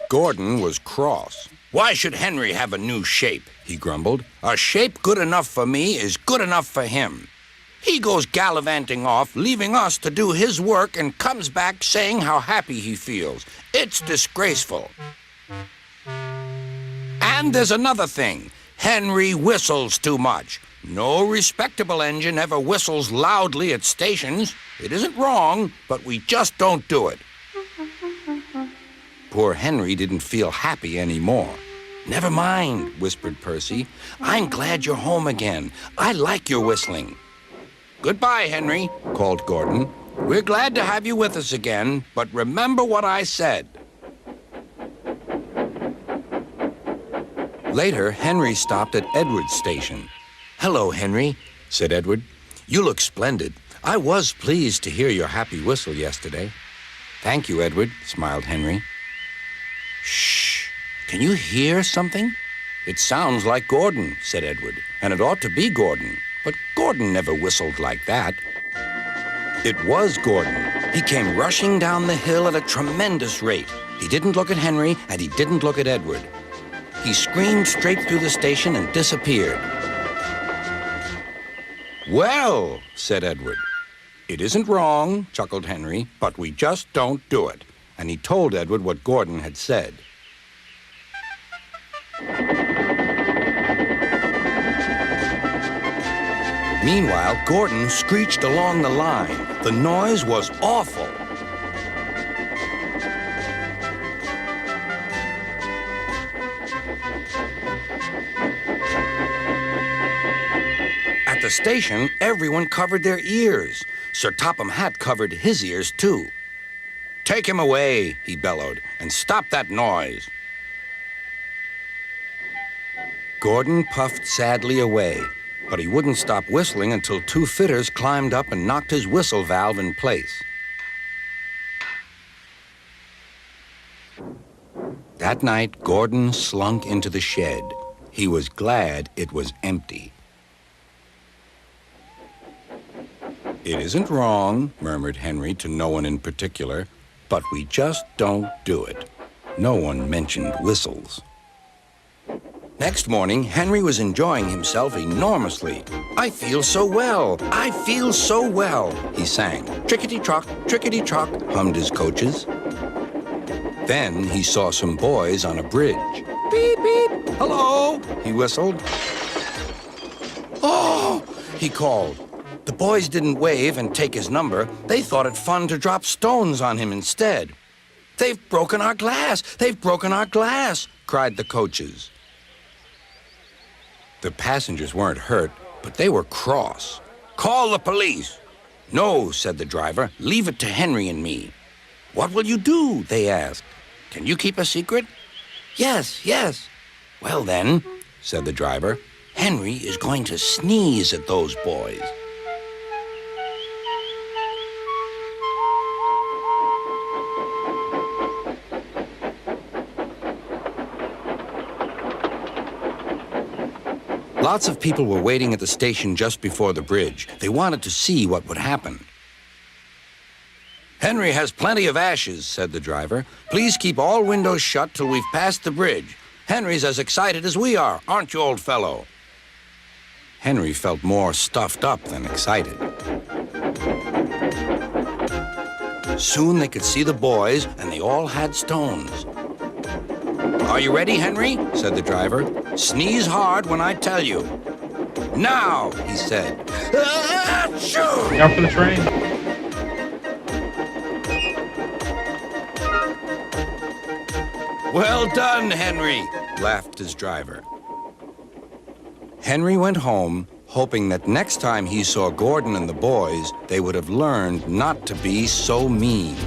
Gordon was cross. "Why should Henry have a new shape?" he grumbled. "A shape good enough for me is good enough for him. He goes gallivanting off, leaving us to do his work, and comes back saying how happy he feels. It's disgraceful. And there's another thing. Henry whistles too much. No respectable engine ever whistles loudly at stations. It isn't wrong, but we just don't do it." Poor Henry didn't feel happy anymore. "Never mind," whispered Percy. "I'm glad you're home again. I like your whistling." "Goodbye, Henry," called Gordon. "We're glad to have you with us again, but remember what I said." Later, Henry stopped at Edward's station. "Hello, Henry," said Edward. "You look splendid. I was pleased to hear your happy whistle yesterday." "Thank you, Edward," smiled Henry. "Shh! Can you hear something?" "It sounds like Gordon," said Edward, "and it ought to be Gordon. But Gordon never whistled like that." It was Gordon. He came rushing down the hill at a tremendous rate. He didn't look at Henry, and he didn't look at Edward. He screamed straight through the station and disappeared. "Well," said Edward. "It isn't wrong," chuckled Henry, "but we just don't do it." And he told Edward what Gordon had said. Meanwhile, Gordon screeched along the line. The noise was awful. At the station, everyone covered their ears. Sir Topham Hatt covered his ears, too. "Take him away," he bellowed, "and stop that noise." Gordon puffed sadly away, but he wouldn't stop whistling until two fitters climbed up and knocked his whistle valve in place. That night, Gordon slunk into the shed. He was glad it was empty. "It isn't wrong," murmured Henry to no one in particular, "but we just don't do it." No one mentioned whistles. Next morning, Henry was enjoying himself enormously. "I feel so well, I feel so well," he sang. "Trickety-trock, trickety-trock," hummed his coaches. Then he saw some boys on a bridge. "Beep, beep, hello," he whistled. "Oh," he called. The boys didn't wave and take his number. They thought it fun to drop stones on him instead. "They've broken our glass! They've broken our glass!" cried the coaches. The passengers weren't hurt, but they were cross. "Call the police." "No," said the driver. "Leave it to Henry and me." "What will you do?" they asked. "Can you keep a secret?" "Yes, yes." "Well then," said the driver, "Henry is going to sneeze at those boys." Lots of people were waiting at the station just before the bridge. They wanted to see what would happen. "Henry has plenty of ashes," said the driver. "Please keep all windows shut till we've passed the bridge. Henry's as excited as we are, aren't you, old fellow?" Henry felt more stuffed up than excited. Soon they could see the boys, and they all had stones. "Are you ready, Henry?" said the driver. "Sneeze hard when I tell you." "Now," he said. Achoo! Out for the train. "Well done, Henry," laughed his driver. Henry went home, hoping that next time he saw Gordon and the boys, they would have learned not to be so mean.